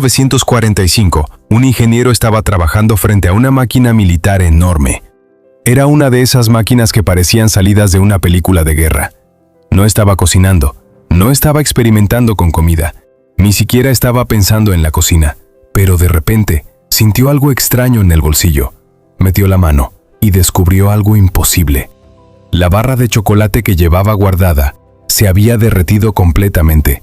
1945, un ingeniero estaba trabajando frente a una máquina militar enorme. Era una de esas máquinas que parecían salidas de una película de guerra. No estaba cocinando, no estaba experimentando con comida, ni siquiera estaba pensando en la cocina, pero de repente sintió algo extraño en el bolsillo. Metió la mano y descubrió algo imposible. La barra de chocolate que llevaba guardada se había derretido completamente.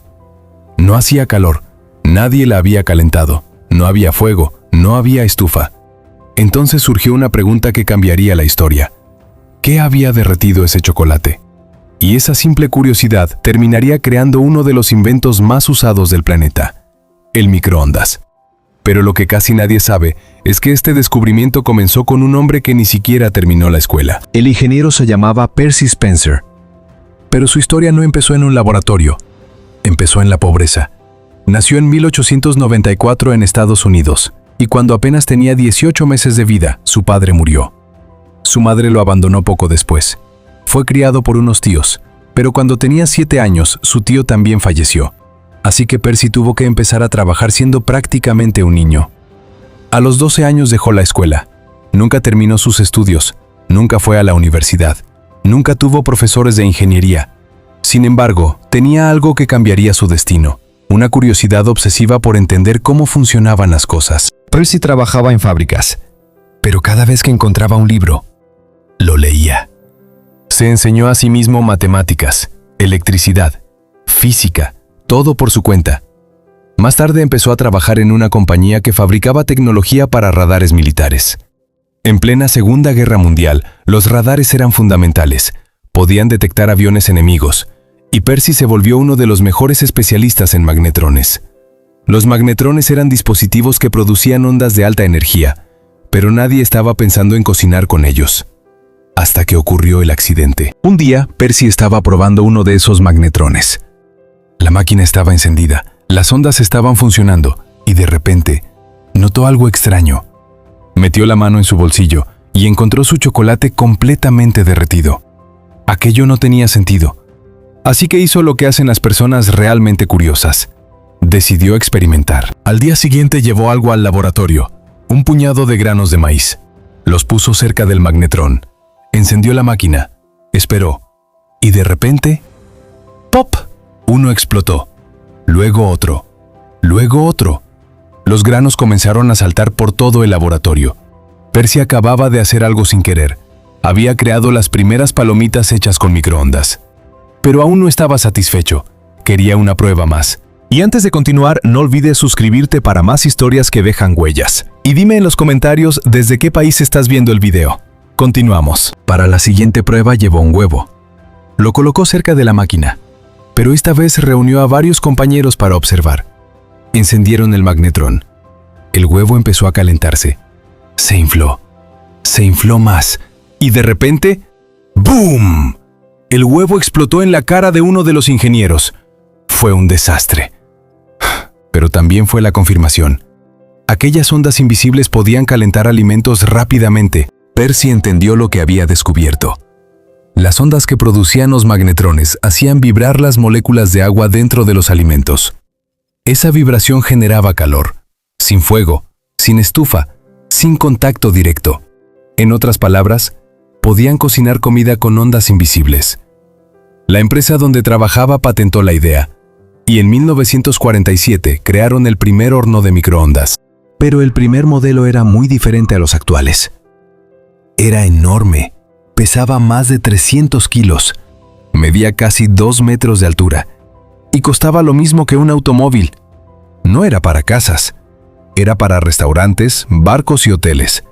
No hacía calor, nadie la había calentado, no había fuego, no había estufa. Entonces surgió una pregunta que cambiaría la historia. ¿Qué había derretido ese chocolate? Y esa simple curiosidad terminaría creando uno de los inventos más usados del planeta, el microondas. Pero lo que casi nadie sabe es que este descubrimiento comenzó con un hombre que ni siquiera terminó la escuela. El ingeniero se llamaba Percy Spencer. Pero su historia no empezó en un laboratorio, empezó en la pobreza. Nació en 1894 en Estados Unidos, y cuando apenas tenía 18 meses de vida, su padre murió. Su madre lo abandonó poco después. Fue criado por unos tíos, pero cuando tenía 7 años, su tío también falleció. Así que Percy tuvo que empezar a trabajar siendo prácticamente un niño. A los 12 años dejó la escuela. Nunca terminó sus estudios, nunca fue a la universidad, nunca tuvo profesores de ingeniería. Sin embargo, tenía algo que cambiaría su destino, una curiosidad obsesiva por entender cómo funcionaban las cosas. Percy trabajaba en fábricas, pero cada vez que encontraba un libro, lo leía. Se enseñó a sí mismo matemáticas, electricidad, física, todo por su cuenta. Más tarde empezó a trabajar en una compañía que fabricaba tecnología para radares militares. En plena Segunda Guerra Mundial, los radares eran fundamentales, podían detectar aviones enemigos, y Percy se volvió uno de los mejores especialistas en magnetrones. Los magnetrones eran dispositivos que producían ondas de alta energía, pero nadie estaba pensando en cocinar con ellos. Hasta que ocurrió el accidente. Un día, Percy estaba probando uno de esos magnetrones. La máquina estaba encendida, las ondas estaban funcionando, y de repente, notó algo extraño. Metió la mano en su bolsillo y encontró su chocolate completamente derretido. Aquello no tenía sentido. Así que hizo lo que hacen las personas realmente curiosas. Decidió experimentar. Al día siguiente llevó algo al laboratorio, un puñado de granos de maíz. Los puso cerca del magnetrón. Encendió la máquina, esperó, y de repente, ¡pop! Uno explotó, luego otro, luego otro. Los granos comenzaron a saltar por todo el laboratorio. Percy acababa de hacer algo sin querer. Había creado las primeras palomitas hechas con microondas. Pero aún no estaba satisfecho. Quería una prueba más. Y antes de continuar, no olvides suscribirte para más historias que dejan huellas. Y dime en los comentarios desde qué país estás viendo el video. Continuamos. Para la siguiente prueba llevó un huevo. Lo colocó cerca de la máquina, pero esta vez reunió a varios compañeros para observar. Encendieron el magnetrón. El huevo empezó a calentarse. Se infló más, y de repente, ¡boom! El huevo explotó en la cara de uno de los ingenieros. Fue un desastre. Pero también fue la confirmación. Aquellas ondas invisibles podían calentar alimentos rápidamente. Percy entendió lo que había descubierto. Las ondas que producían los magnetrones hacían vibrar las moléculas de agua dentro de los alimentos. Esa vibración generaba calor, sin fuego, sin estufa, sin contacto directo. En otras palabras, podían cocinar comida con ondas invisibles. La empresa donde trabajaba patentó la idea, y en 1947 crearon el primer horno de microondas. Pero el primer modelo era muy diferente a los actuales. Era enorme, pesaba más de 300 kilos, medía casi 2 metros de altura y costaba lo mismo que un automóvil. No era para casas, era para restaurantes, barcos y hoteles.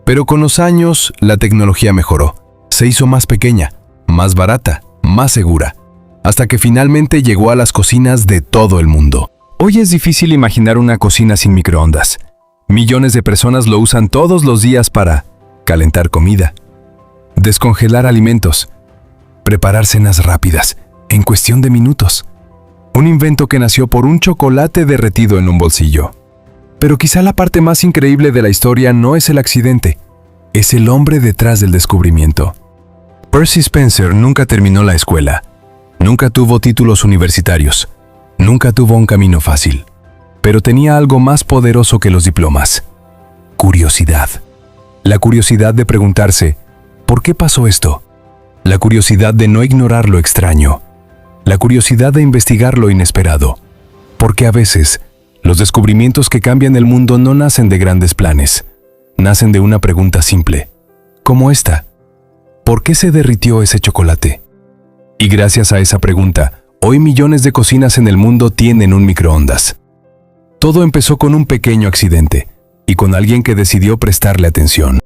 Pero con los años, la tecnología mejoró. Se hizo más pequeña, más barata, más segura, hasta que finalmente llegó a las cocinas de todo el mundo. Hoy es difícil imaginar una cocina sin microondas. Millones de personas lo usan todos los días para calentar comida, descongelar alimentos, preparar cenas rápidas, en cuestión de minutos. Un invento que nació por un chocolate derretido en un bolsillo. Pero quizá la parte más increíble de la historia no es el accidente, es el hombre detrás del descubrimiento. Percy Spencer nunca terminó la escuela, nunca tuvo títulos universitarios, nunca tuvo un camino fácil. Pero tenía algo más poderoso que los diplomas: curiosidad. La curiosidad de preguntarse, ¿por qué pasó esto? La curiosidad de no ignorar lo extraño. La curiosidad de investigar lo inesperado. Porque a veces, los descubrimientos que cambian el mundo no nacen de grandes planes. Nacen de una pregunta simple, como esta: ¿por qué se derritió ese chocolate? Y gracias a esa pregunta, hoy millones de cocinas en el mundo tienen un microondas. Todo empezó con un pequeño accidente y con alguien que decidió prestarle atención.